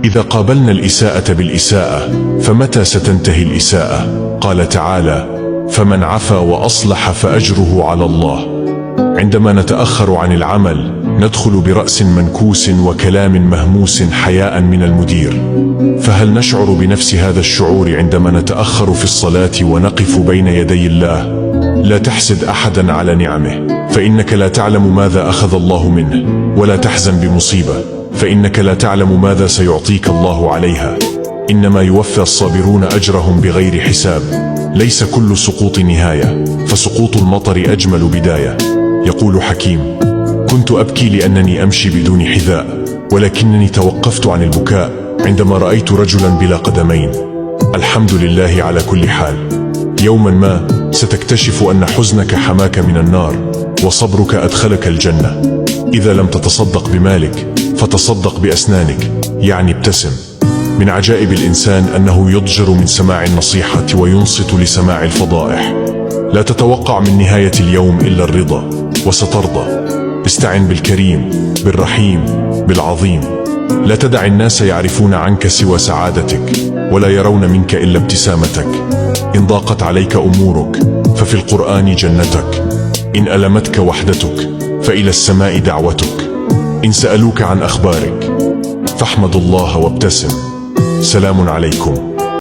إذا قابلنا الإساءة بالإساءة فمتى ستنتهي الإساءة؟ قال تعالى: فمن عفا وأصلح فأجره على الله. عندما نتأخر عن العمل ندخل برأس منكوس وكلام مهموس حياء من المدير. فهل نشعر بنفس هذا الشعور عندما نتأخر في الصلاة ونقف بين يدي الله؟ لا تحسد أحدا على نعمه، فإنك لا تعلم ماذا أخذ الله منه، ولا تحزن بمصيبة، فإنك لا تعلم ماذا سيعطيك الله عليها. إنما يوفى الصابرون أجرهم بغير حساب. ليس كل سقوط نهاية، فسقوط المطر أجمل بداية. يقول حكيم: كنت أبكي لأنني أمشي بدون حذاء، ولكنني توقفت عن البكاء عندما رأيت رجلا بلا قدمين. الحمد لله على كل حال. يوما ما ستكتشف أن حزنك حماك من النار، وصبرك أدخلك الجنة. إذا لم تتصدق بمالك فتصدق بأسنانك، يعني ابتسم. من عجائب الإنسان أنه يضجر من سماع النصيحة وينصت لسماع الفضائح. لا تتوقع من نهاية اليوم إلا الرضا، وسترضى. استعن بالكريم، بالرحيم، بالعظيم. لا تدع الناس يعرفون عنك سوى سعادتك، ولا يرون منك إلا ابتسامتك. إن ضاقت عليك أمورك ففي القرآن جنتك. إن ألمتك وحدتك فإلى السماء دعوتك. إن سألوك عن أخبارك فاحمد الله وابتسم. سلام عليكم.